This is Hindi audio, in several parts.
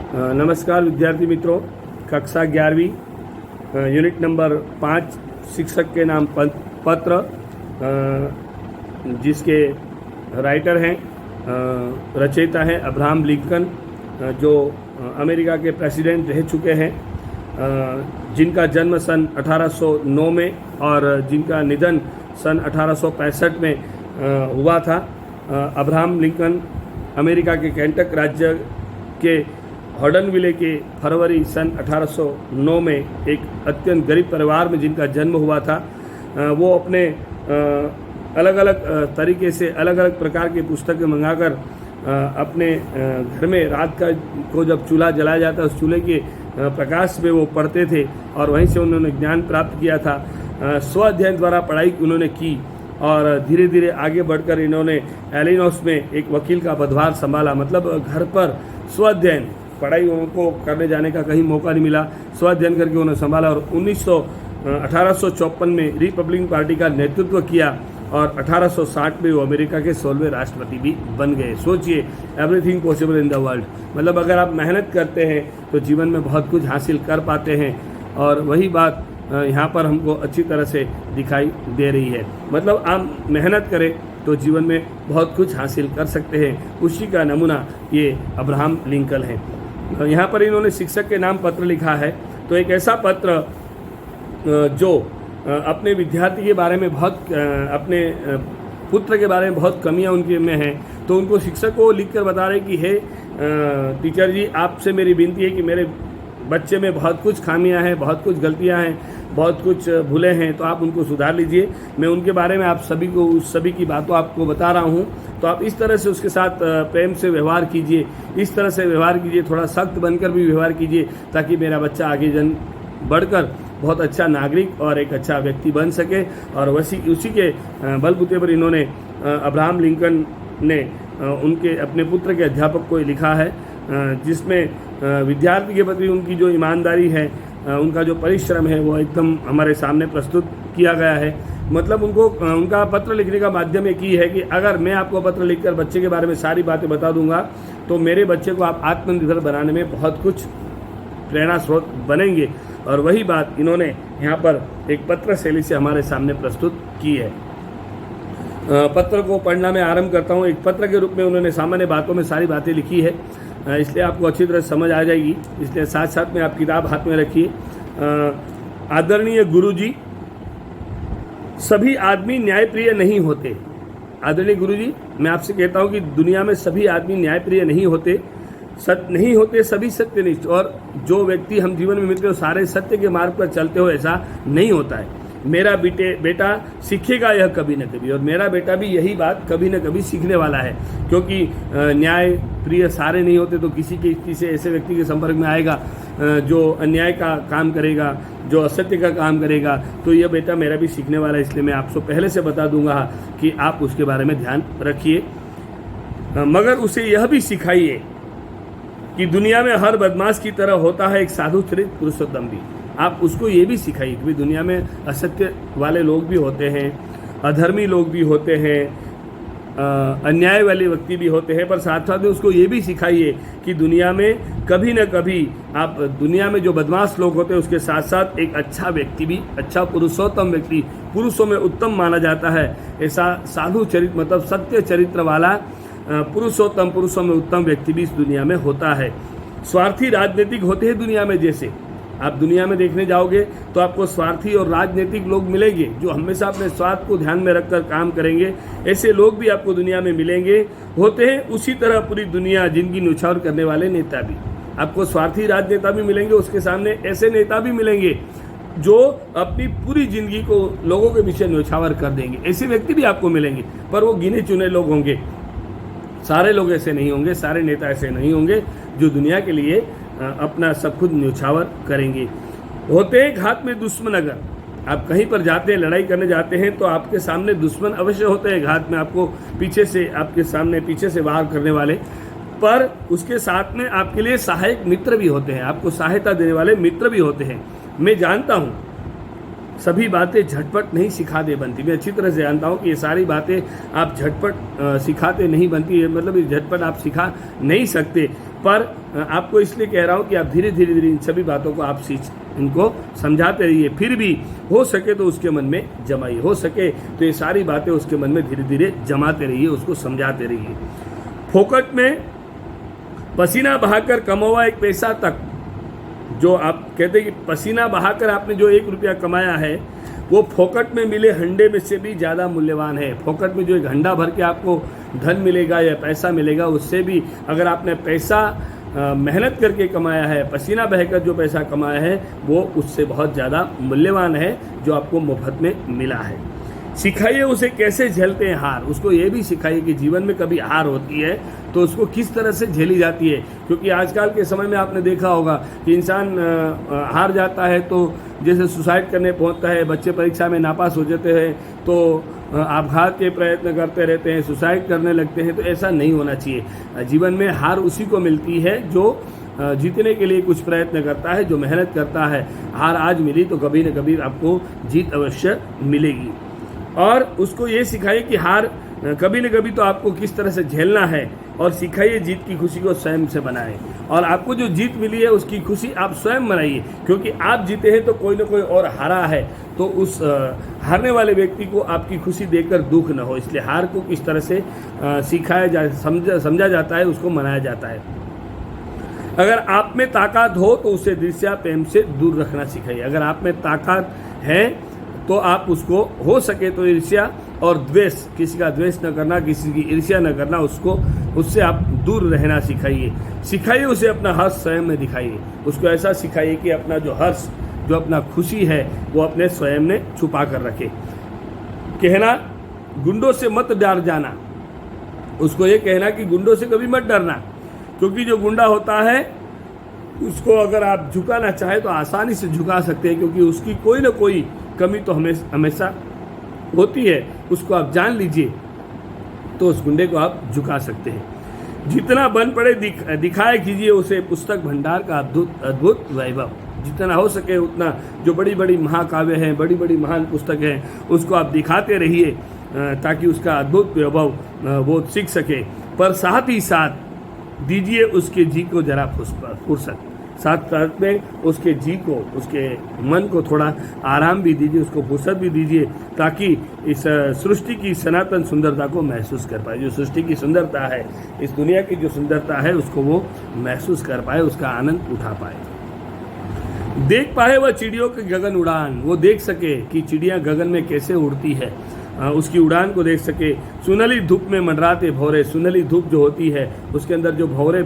नमस्कार विद्यार्थी मित्रों, कक्षा 11वीं यूनिट नंबर 5 शिक्षक के नाम पत्र जिसके राइटर हैं रचयिता हैं अब्राहम लिंकन, जो अमेरिका के प्रेसिडेंट रह चुके हैं, जिनका जन्म सन 1809 में और जिनका निधन सन 1865 में हुआ था। अब्राहम लिंकन अमेरिका के केंटक राज्य के हॉर्डनविले के फरवरी सन 1809 में एक अत्यंत गरीब परिवार में जिनका जन्म हुआ था। वो अपने अलग अलग तरीके से अलग अलग प्रकार की पुस्तकें मंगाकर अपने घर में रात को जब चूल्हा जलाया जाता उस चूल्हे के प्रकाश में वो पढ़ते थे और वहीं से उन्होंने ज्ञान प्राप्त किया था। स्व अध्ययन द्वारा पढ़ाई उन्होंने की और धीरे धीरे आगे बढ़कर इन्होंने एलिनॉस में एक वकील का पदभार संभाला। मतलब घर पर स्व अध्ययन, पढ़ाई उनको करने जाने का कहीं मौका नहीं मिला, स्व अध्ययन करके उन्होंने संभाला और 1854 में रिपब्लिकन पार्टी का नेतृत्व किया और 1860 में वो अमेरिका के 16वें राष्ट्रपति भी बन गए। सोचिए, everything possible in the world. मतलब अगर आप मेहनत करते हैं तो जीवन में बहुत कुछ हासिल कर पाते हैं और वही बात यहाँ पर हमको अच्छी तरह से दिखाई दे रही है। मतलब आप मेहनत करें तो जीवन में बहुत कुछ हासिल कर सकते हैं। उसी का नमूना ये अब्राहम लिंकन है। यहाँ पर इन्होंने शिक्षक के नाम पत्र लिखा है, तो एक ऐसा पत्र जो अपने विद्यार्थी के बारे में बहुत, अपने पुत्र के बारे में बहुत कमियां उनके में हैं, तो उनको शिक्षक को लिखकर बता रहे कि हे टीचर जी, आपसे मेरी विनती है कि मेरे बच्चे में बहुत कुछ खामियां हैं, बहुत कुछ गलतियां हैं, बहुत कुछ भूले हैं, तो आप उनको सुधार लीजिए। मैं उनके बारे में आप सभी को, उस सभी की बातों आपको बता रहा हूं, तो आप इस तरह से उसके साथ प्रेम से व्यवहार कीजिए, इस तरह से व्यवहार कीजिए, थोड़ा सख्त बनकर भी व्यवहार कीजिए, ताकि मेरा बच्चा आगे बढ़कर बहुत अच्छा नागरिक और एक अच्छा व्यक्ति बन सके। और उसी के बलबूते पर इन्होंने अब्राहम लिंकन ने उनके अपने पुत्र के अध्यापक को लिखा है, जिसमें विद्यार्थी के प्रति उनकी जो ईमानदारी है, उनका जो परिश्रम है, वो एकदम हमारे सामने प्रस्तुत किया गया है। मतलब उनका पत्र लिखने का माध्यम एक ही है कि अगर मैं आपको पत्र लिखकर बच्चे के बारे में सारी बातें बता दूंगा तो मेरे बच्चे को आप आत्मनिर्भर बनाने में बहुत कुछ प्रेरणा स्रोत बनेंगे। और वही बात इन्होंने यहाँ पर एक पत्र शैली से हमारे सामने प्रस्तुत की है। पत्र को पढ़ना मैं आरंभ करता हूँ। एक पत्र के रूप में उन्होंने सामान्य बातों में सारी बातें लिखी है, इसलिए आपको अच्छी तरह समझ आ जाएगी। इसलिए साथ साथ में आप किताब हाथ में रखिए। आदरणीय गुरुजी, सभी आदमी न्यायप्रिय नहीं होते। आदरणीय गुरुजी, मैं आपसे कहता हूँ कि दुनिया में सभी आदमी न्यायप्रिय नहीं होते, सत्य नहीं होते, सभी सत्यनिष्ठ, और जो व्यक्ति हम जीवन में मिलते हो सारे सत्य के मार्ग पर चलते हो, ऐसा नहीं होता है। मेरा बेटा सीखेगा यह कभी न कभी, और मेरा बेटा भी यही बात कभी न कभी सीखने वाला है, क्योंकि न्याय प्रिय सारे नहीं होते। तो किसी ऐसे व्यक्ति के संपर्क में आएगा जो अन्याय का काम करेगा, जो असत्य का काम करेगा, तो यह बेटा मेरा भी सीखने वाला है। इसलिए मैं आपको पहले से बता दूंगा कि आप उसके बारे में ध्यान रखिए, मगर उसे यह भी सिखाइए कि दुनिया में हर बदमाश की तरह होता है एक साधु चरित पुरुषोत्तम भी। आप उसको ये भी सिखाइए कि दुनिया में असत्य वाले लोग भी होते हैं, अधर्मी लोग भी होते हैं, अन्याय वाले व्यक्ति भी होते हैं, पर साथ साथ में उसको ये भी सिखाइए कि दुनिया में कभी न कभी आप, दुनिया में जो बदमाश लोग होते हैं उसके साथ साथ एक अच्छा व्यक्ति भी, अच्छा पुरुषोत्तम व्यक्ति, पुरुषों में उत्तम माना जाता है, ऐसा साधु चरित्र मतलब सत्य चरित्र वाला पुरुषोत्तम, पुरुषों में उत्तम व्यक्ति भी इस दुनिया में होता है। स्वार्थी राजनीतिक होते हैं दुनिया में, जैसे आप दुनिया में देखने जाओगे तो आपको स्वार्थी और राजनीतिक लोग मिलेंगे जो हमेशा अपने स्वार्थ को ध्यान में रखकर काम करेंगे। ऐसे लोग भी आपको दुनिया में मिलेंगे, होते हैं। उसी तरह पूरी दुनिया जिनकी न्यौछावर करने वाले नेता भी, आपको स्वार्थी राजनेता भी मिलेंगे, उसके सामने ऐसे नेता भी मिलेंगे जो अपनी पूरी जिंदगी को लोगों के पीछे न्यौछावर कर देंगे। ऐसे व्यक्ति भी आपको मिलेंगे, पर वो गिने चुने लोग होंगे, सारे लोग ऐसे नहीं होंगे, सारे नेता ऐसे नहीं होंगे जो दुनिया के लिए अपना सब कुछ न्यौछावर करेंगे। होते हैं हाथ में दुश्मन। अगर आप कहीं पर जाते हैं, लड़ाई करने जाते हैं, तो आपके सामने दुश्मन अवश्य होते हैं हाथ में, आपको पीछे से, आपके सामने पीछे से वार करने वाले, पर उसके साथ में आपके लिए सहायक मित्र भी होते हैं, आपको सहायता देने वाले मित्र भी होते हैं। मैं जानता हूँ सभी बातें झटपट नहीं सिखाते बनती। मैं अच्छी तरह से जानता हूँ कि ये सारी बातें आप झटपट सिखाते नहीं बनती है, मतलब ये झटपट आप सिखा नहीं सकते, पर आपको इसलिए कह रहा हूँ कि आप धीरे धीरे इन सभी बातों को आप इनको समझाते रहिए। फिर भी हो सके तो उसके मन में जमाइए, हो सके तो ये सारी बातें उसके मन में धीरे धीरे जमाते रहिए, उसको समझाते रहिए। फोकट में पसीना बहाकर कमावा एक पैसा तक, जो आप कहते हैं कि पसीना बहाकर आपने जो 1 रुपया कमाया है वो फोकट में मिले हंडे में से भी ज़्यादा मूल्यवान है। फोकट में जो एक हंडा भर के आपको धन मिलेगा या पैसा मिलेगा, उससे भी अगर आपने पैसा मेहनत करके कमाया है, पसीना बहकर जो पैसा कमाया है, वो उससे बहुत ज़्यादा मूल्यवान है जो आपको मुफ्त में मिला है। सिखाइए उसे कैसे झेलते हैं हार, उसको ये भी सिखाइए कि जीवन में कभी हार होती है तो उसको किस तरह से झेली जाती है। क्योंकि आजकल के समय में आपने देखा होगा कि इंसान हार जाता है तो जैसे सुसाइड करने पहुंचता है, बच्चे परीक्षा में नापास हो जाते हैं तो आपघात के प्रयत्न करते रहते हैं, सुसाइड करने लगते हैं। तो ऐसा नहीं होना चाहिए। जीवन में हार उसी को मिलती है जो जीतने के लिए कुछ प्रयत्न करता है, जो मेहनत करता है। हार आज मिली तो कभी न कभी आपको जीत अवश्य मिलेगी। और उसको ये सिखाइए कि हार कभी न कभी तो आपको किस तरह से झेलना है, और सिखाइए जीत की खुशी को स्वयं से बनाएं। और आपको जो जीत मिली है उसकी खुशी आप स्वयं मनाइए, क्योंकि आप जीते हैं तो कोई ना कोई और हारा है, तो उस हारने वाले व्यक्ति को आपकी खुशी देखकर दुख न हो। इसलिए हार को किस तरह से सिखाया समझा जाता है, उसको मनाया जाता है। अगर आप में ताकत हो तो उसे ईर्ष्या प्रेम से दूर रखना सिखाइए। अगर आप में ताकत है तो आप उसको हो सके तो ईर्ष्या और द्वेष, किसी का द्वेष न करना, किसी की ईर्ष्या न करना, उससे आप दूर रहना सिखाइए उसे अपना हर्ष स्वयं में दिखाइए। उसको ऐसा सिखाइए कि अपना जो हर्ष, जो अपना खुशी है, वो अपने स्वयं में छुपा कर रखे। कहना गुंडों से मत डर जाना, उसको ये कहना कि गुंडों से कभी मत डरना, क्योंकि जो गुंडा होता है उसको अगर आप झुकाना चाहे तो आसानी से झुका सकते हैं, क्योंकि उसकी कोई ना कोई कमी तो हमेशा होती है। उसको आप जान लीजिए तो उस गुंडे को आप झुका सकते हैं। जितना बन पड़े दिखाए कीजिए उसे पुस्तक भंडार का अद्भुत वैभव। जितना हो सके उतना जो बड़ी बड़ी महाकाव्य हैं, बड़ी बड़ी महान पुस्तक हैं, उसको आप दिखाते रहिए ताकि उसका अद्भुत वैभव वो सीख सके। पर साथ ही साथ दीजिए उसके जी को जरा फुर्सत, साथ साथ में उसके जी को, उसके मन को थोड़ा आराम भी दीजिए, उसको फुर्सत भी दीजिए, ताकि इस सृष्टि की सनातन सुंदरता को महसूस कर पाए। जो सृष्टि की सुंदरता है, इस दुनिया की जो सुंदरता है, उसको वो महसूस कर पाए, उसका आनंद उठा पाए। देख पाए वह चिड़ियों की गगन उड़ान, वो देख सके कि चिड़िया गगन में कैसे उड़ती है, उसकी उड़ान को देख सके। सुनहली धूप में मंडराते भौरे, सुनहली धूप जो होती है उसके अंदर जो भौरे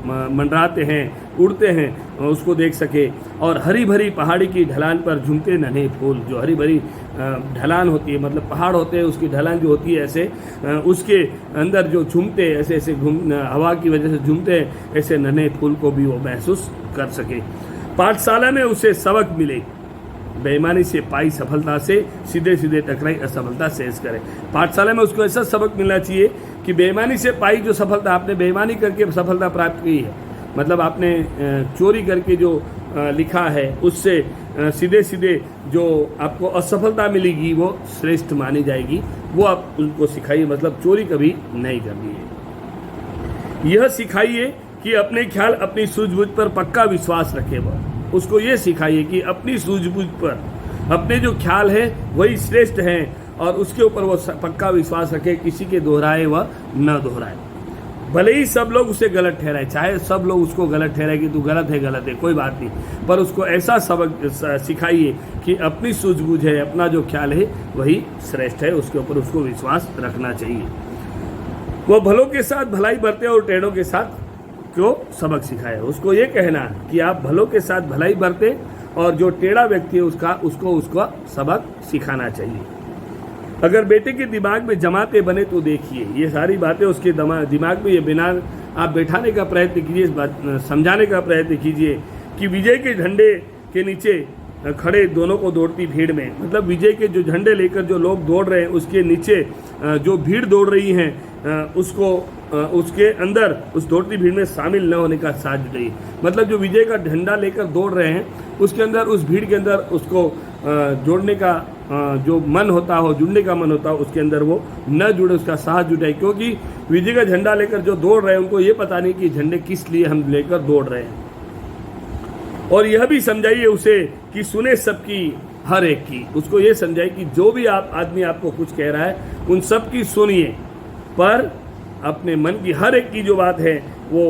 मंडराते हैं, उड़ते हैं, उसको देख सके। और हरी भरी पहाड़ी की ढलान पर झूमते नन्हे फूल, जो हरी भरी ढलान होती है, मतलब पहाड़ होते हैं, उसकी ढलान जो होती है ऐसे, उसके अंदर जो झूमते ऐसे ऐसे हवा की वजह से झूमते हैं, ऐसे नन्हे फूल को भी वो महसूस कर सके। पाठशाला में उसे सबक मिले, बेईमानी से पाई सफलता से सीधे सीधे टकराई असफलता शेष करे। पाठशाला में उसको ऐसा सबक मिलना चाहिए कि बेईमानी से पाई जो सफलता, आपने बेईमानी करके सफलता प्राप्त की है, मतलब आपने चोरी करके जो लिखा है, उससे सीधे सीधे जो आपको असफलता मिलेगी वो श्रेष्ठ मानी जाएगी, वो आप उनको सिखाइए। मतलब चोरी कभी नहीं करनी है। यह सिखाइए कि अपने ख्याल, अपनी सूझबूझ पर पक्का विश्वास रखे। वह उसको ये सिखाइए कि अपनी सूझबूझ पर अपने जो ख्याल है वही श्रेष्ठ हैं, और उसके ऊपर वो पक्का विश्वास रखे, किसी के दोहराए वह न दोहराए। भले ही सब लोग उसे गलत ठहराए, चाहे सब लोग उसको गलत ठहराए कि तू गलत है, कोई बात नहीं, पर उसको ऐसा सबक सिखाइए कि अपनी सूझबूझ है, अपना जो ख्याल है वही श्रेष्ठ है, उसके ऊपर उसको विश्वास रखना चाहिए। वो भलों के साथ भलाई बरते और टेढ़ों के साथ क्यों सबक सिखाए। उसको ये कहना कि आप भलों के साथ भलाई बरते, और जो टेढ़ा व्यक्ति है उसको सबक सिखाना चाहिए। अगर बेटे के दिमाग में जमाते बने तो देखिए, ये सारी बातें उसके दिमाग में ये बिना आप बैठाने का प्रयत्न कीजिए, इस बात समझाने का प्रयत्न कीजिए कि विजय के झंडे के नीचे खड़े दोनों को दौड़ती भीड़ में, मतलब विजय के जो झंडे लेकर जो लोग दौड़ रहे हैं उसके नीचे जो भीड़ दौड़ रही हैं उसको उसके अंदर उस दौड़ती भीड़ में शामिल न होने का साथ जुटाइए। मतलब जो विजय का झंडा लेकर दौड़ रहे हैं उसके अंदर, उस भीड़ के अंदर उसको जोड़ने का जो मन होता हो, जुड़ने का मन होता हो, उसके अंदर वो न जुड़े, उसका साहस जुटे। क्योंकि विजय का झंडा लेकर जो दौड़ रहे हैं उनको ये पता नहीं कि झंडे किस लिए हम लेकर दौड़ रहे हैं। और यह भी समझाइए उसे कि सुने सबकी हर एक की, उसको ये समझाइए कि जो भी आदमी आपको कुछ कह रहा है उन सब की सुनिए, पर अपने मन की हर एक की जो बात है वो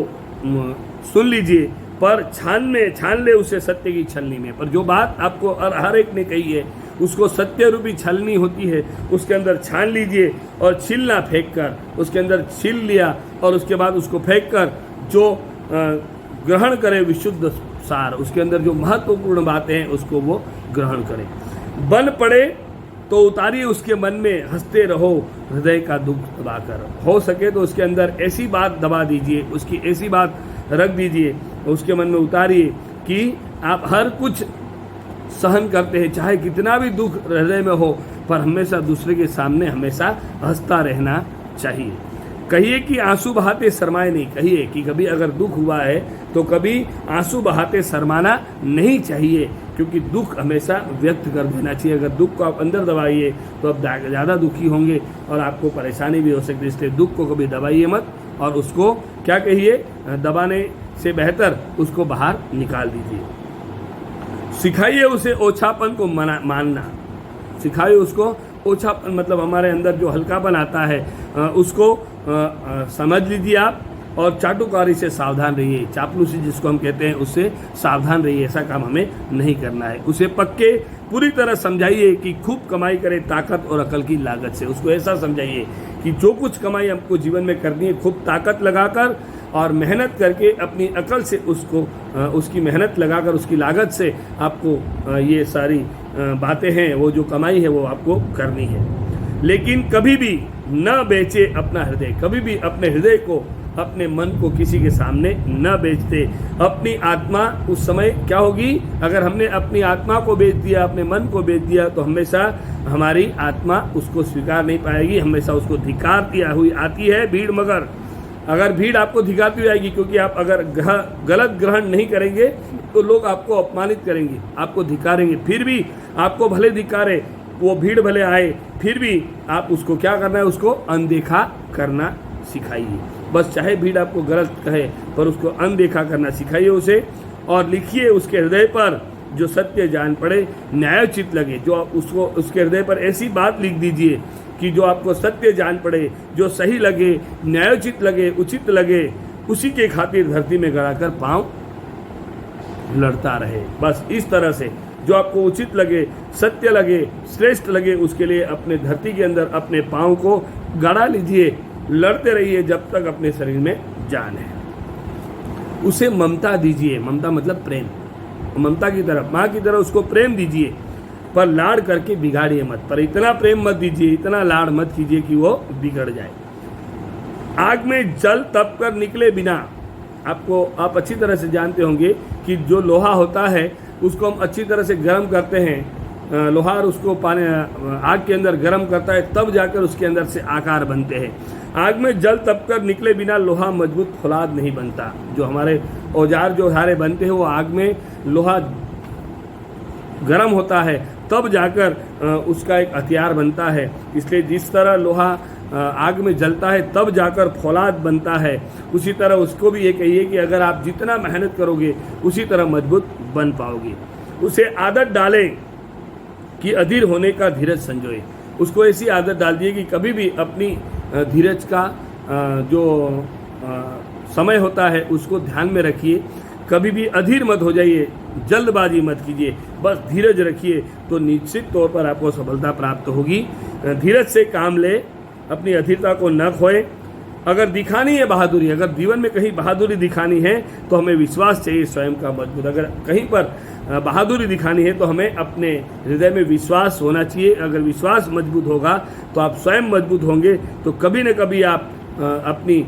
सुन लीजिए, पर छान ले उसे सत्य की छलनी में। पर जो बात आपको हर एक ने कही है उसको सत्य रूपी छलनी होती है, उसके अंदर छान लीजिए और छिलना फेंक कर उसके अंदर छिल लिया और उसके बाद उसको फेंक कर जो ग्रहण करे विशुद्ध सार, उसके अंदर जो महत्वपूर्ण बातें हैं उसको वो ग्रहण करे। बन पड़े तो उतारिए उसके मन में, हंसते रहो हृदय का दुख दबाकर। हो सके तो उसके अंदर ऐसी बात दबा दीजिए, उसकी ऐसी बात रख दीजिए, उसके मन में उतारिए कि आप हर कुछ सहन करते हैं, चाहे कितना भी दुख हृदय में हो, पर हमेशा दूसरे के सामने हमेशा हंसता रहना चाहिए। कहिए कि आंसू बहाते शर्माए नहीं, कहिए कि कभी अगर दुख हुआ है तो कभी आंसू बहाते शर्माना नहीं चाहिए, क्योंकि दुख हमेशा व्यक्त कर देना चाहिए। अगर दुख को आप अंदर दबाइए तो आप ज़्यादा दुखी होंगे और आपको परेशानी भी हो सकती है। इसलिए दुख को कभी दबाइए मत और उसको क्या कहिए, दबाने से बेहतर उसको बाहर निकाल दीजिए। सिखाइए उसे ओछापन को मानना, सिखाइए उसको ओछापन, मतलब हमारे अंदर जो हल्कापन आता है उसको समझ लीजिए आप, और चाटुकारी से सावधान रहिए, चापलूसी जिसको हम कहते हैं उससे सावधान रहिए। ऐसा काम हमें नहीं करना है। उसे पक्के पूरी तरह समझाइए कि खूब कमाई करे ताकत और अकल की लागत से। उसको ऐसा समझाइए कि जो कुछ कमाई हमको जीवन में करनी है खूब ताकत लगाकर और मेहनत करके अपनी अकल से उसको उसकी मेहनत लगाकर उसकी लागत से आपको ये सारी बातें हैं, वो जो कमाई है वो आपको करनी है। लेकिन कभी भी न बेचे अपना हृदय, कभी भी अपने हृदय को, अपने मन को किसी के सामने न बेचते। अपनी आत्मा उस समय क्या होगी, अगर हमने अपनी आत्मा को बेच दिया, अपने मन को बेच दिया, तो हमेशा हमारी आत्मा उसको स्वीकार नहीं पाएगी, हमेशा उसको धिक्कारती हुई आती है भीड़। मगर अगर भीड़ आपको धिक्कारती हुई आएगी, क्योंकि आप अगर गलत ग्रहण नहीं करेंगे तो लोग आपको अपमानित करेंगे, आपको धिक्कारेंगे। फिर भी आपको भले धिक्कारे, वो भीड़ भले आए, फिर भी आप उसको क्या करना है, उसको अनदेखा करना सिखाइए। बस चाहे भीड़ आपको गलत कहे पर उसको अनदेखा करना सिखाइए उसे, और लिखिए उसके हृदय पर जो सत्य जान पड़े, न्यायोचित लगे। जो उसको उसके हृदय पर ऐसी बात लिख दीजिए कि जो आपको सत्य जान पड़े, जो सही लगे, न्यायोचित लगे, उचित लगे, उसी के खातिर धरती में गड़ाकर पांव लड़ता रहे। बस इस तरह से जो आपको उचित लगे, सत्य लगे, श्रेष्ठ लगे, उसके लिए अपने धरती के अंदर अपने पांव को गड़ा लीजिए, लड़ते रहिए जब तक अपने शरीर में जान है। उसे ममता दीजिए, ममता मतलब प्रेम, ममता की तरह, माँ की तरह उसको प्रेम दीजिए, पर लाड़ करके बिगाड़िए मत। पर इतना प्रेम मत दीजिए, इतना लाड़ मत कीजिए कि वो बिगड़ जाए। आग में जल तप कर निकले बिना, आप अच्छी तरह से जानते होंगे कि जो लोहा होता है उसको हम अच्छी तरह से गर्म करते हैं, लोहार उसको पानी आग के अंदर गर्म करता है, तब जाकर उसके अंदर से आकार बनते हैं। आग में जल तप कर निकले बिना लोहा मजबूत फौलाद नहीं बनता। जो हमारे औजार जो सारे बनते हैं वो आग में लोहा गर्म होता है, तब जाकर उसका एक हथियार बनता है। इसलिए जिस तरह लोहा आग में जलता है तब जाकर फौलाद बनता है, उसी तरह उसको भी ये कहिए कि अगर आप जितना मेहनत करोगे उसी तरह मजबूत बन पाओगे। उसे आदत डालें कि अधीर होने का धीरज संजोए। उसको ऐसी आदत डाल दिए कि कभी भी अपनी धीरज का जो समय होता है उसको ध्यान में रखिए, कभी भी अधीर मत हो जाइए, जल्दबाजी मत कीजिए, बस धीरज रखिए तो निश्चित तौर पर आपको सफलता प्राप्त होगी। धीरज से काम ले, अपनी अधीरता को न खोए। अगर दिखानी है बहादुरी, अगर जीवन में कहीं बहादुरी दिखानी है तो हमें विश्वास चाहिए स्वयं का मजबूत। अगर कहीं पर बहादुरी दिखानी है तो हमें अपने हृदय में विश्वास होना चाहिए। अगर विश्वास मजबूत होगा तो आप स्वयं मजबूत होंगे, तो कभी न कभी आप अपनी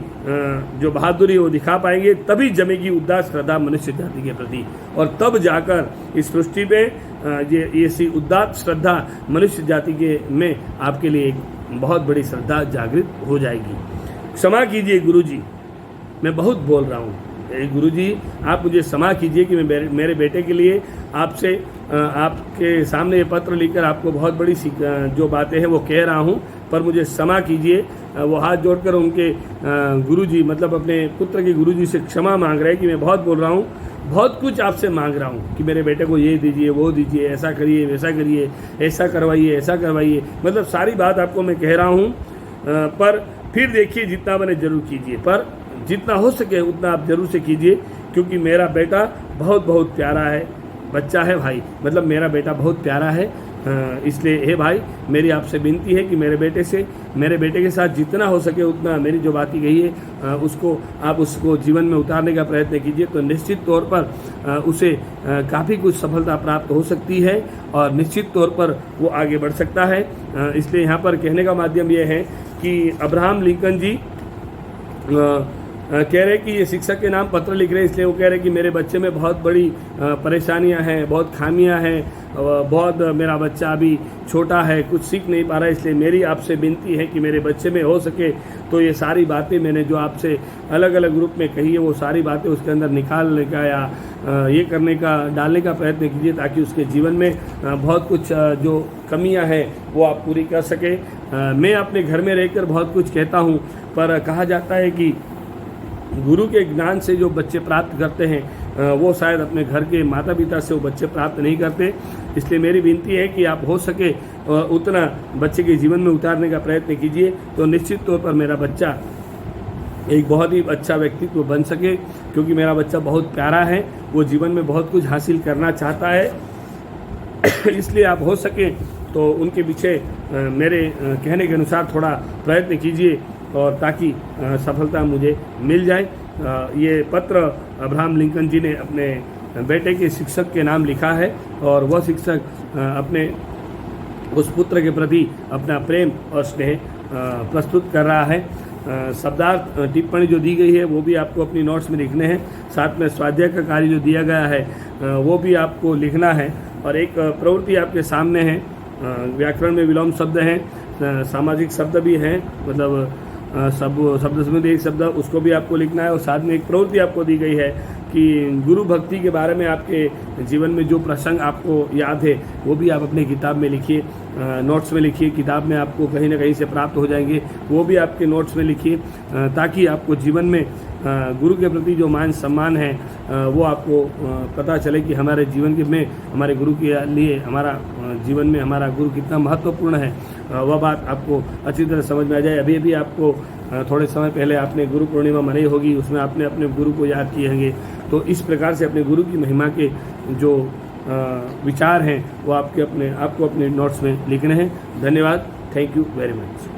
जो बहादुरी वो दिखा पाएंगे। तभी जमेगी उदास श्रद्धा मनुष्य जाति के प्रति, और तब जाकर इस सृष्टि में ये ऐसी उदास श्रद्धा मनुष्य जाति के में आपके लिए एक बहुत बड़ी श्रद्धा जागृत हो जाएगी। क्षमा कीजिए गुरुजी, मैं बहुत बोल रहा हूँ, गुरुजी आप मुझे क्षमा कीजिए कि मैं मेरे बेटे के लिए आपसे आपके सामने ये पत्र लिखकर आपको बहुत बड़ी जो बातें हैं वो कह रहा हूँ, पर मुझे क्षमा कीजिए। वो हाथ जोड़कर उनके गुरुजी मतलब अपने पुत्र के गुरुजी से क्षमा मांग रहे हैं कि मैं बहुत बोल रहा हूँ, बहुत कुछ आपसे मांग रहा हूँ कि मेरे बेटे को ये दीजिए, वो दीजिए, ऐसा करिए, वैसा करिए, ऐसा करवाइए, ऐसा करवाइए, मतलब सारी बात आपको मैं कह रहा हूँ। पर फिर देखिए जितना बने जरूर कीजिए, पर जितना हो सके उतना आप जरूर से कीजिए, क्योंकि मेरा बेटा बहुत बहुत प्यारा है, बच्चा है भाई, मतलब मेरा बेटा बहुत प्यारा है। इसलिए हे भाई मेरी आपसे विनती है कि मेरे बेटे के साथ जितना हो सके उतना मेरी जो बातें कही है उसको जीवन में उतारने का प्रयत्न कीजिए, तो निश्चित तौर पर उसे काफ़ी कुछ सफलता प्राप्त हो सकती है और निश्चित तौर पर वो आगे बढ़ सकता है। इसलिए यहाँ पर कहने का माध्यम ये है कि अब्राहम लिंकन जी कह रहे कि ये शिक्षक के नाम पत्र लिख रहे हैं, इसलिए वो कह रहे कि मेरे बच्चे में बहुत बड़ी परेशानियां हैं, बहुत खामियां हैं, बहुत मेरा बच्चा अभी छोटा है, कुछ सीख नहीं पा रहा है, इसलिए मेरी आपसे विनती है कि मेरे बच्चे में हो सके तो ये सारी बातें मैंने जो आपसे अलग अलग रूप में कही है वो सारी बातें उसके अंदर निकालने का या ये करने का डालने का प्रयत्न कीजिए, ताकि उसके जीवन में बहुत कुछ जो कमियां हैं वो आप पूरी कर सके। मैं अपने घर में रहकर बहुत कुछ कहता हूँ, पर कहा जाता है कि गुरु के ज्ञान से जो बच्चे प्राप्त करते हैं वो शायद अपने घर के माता पिता से वो बच्चे प्राप्त नहीं करते। इसलिए मेरी विनती है कि आप हो सके उतना बच्चे के जीवन में उतारने का प्रयत्न कीजिए, तो निश्चित तौर पर मेरा बच्चा एक बहुत ही अच्छा व्यक्तित्व बन सके, क्योंकि मेरा बच्चा बहुत प्यारा है, वो जीवन में बहुत कुछ हासिल करना चाहता है। इसलिए आप हो सके तो उनके पीछे मेरे कहने के अनुसार थोड़ा प्रयत्न कीजिए और ताकि सफलता मुझे मिल जाए। ये पत्र अब्राहम लिंकन जी ने अपने बेटे के शिक्षक के नाम लिखा है और वह शिक्षक अपने उस पुत्र के प्रति अपना प्रेम और स्नेह प्रस्तुत कर रहा है। शब्दार्थ टिप्पणी जो दी गई है वो भी आपको अपनी नोट्स में लिखने हैं, साथ में स्वाध्याय का कार्य जो दिया गया है वो भी आपको लिखना है। और एक प्रवृत्ति आपके सामने है, व्याकरण में विलोम शब्द हैं, सामाजिक शब्द भी हैं, मतलब शब्द में एक शब्द उसको भी आपको लिखना है। और साथ में एक प्रवृत्ति आपको दी गई है कि गुरु भक्ति के बारे में आपके जीवन में जो प्रसंग आपको याद है वो भी आप अपने किताब में लिखिए, नोट्स में लिखिए, किताब में आपको कहीं ना कहीं से प्राप्त हो जाएंगे, वो भी आपके नोट्स में लिखिए, ताकि आपको जीवन में गुरु के प्रति जो मान सम्मान है वो आपको पता चले कि हमारे जीवन में हमारे गुरु के लिए हमारा जीवन में हमारा गुरु कितना महत्वपूर्ण है, वह बात आपको अच्छी तरह समझ में आ जाए। अभी आपको थोड़े समय पहले आपने गुरु पूर्णिमा मनाई होगी, उसमें आपने अपने गुरु को याद किए होंगे, तो इस प्रकार से अपने गुरु की महिमा के जो विचार हैं वो आपको अपने नोट्स में लिखने हैं। धन्यवाद, थैंक यू वेरी मच।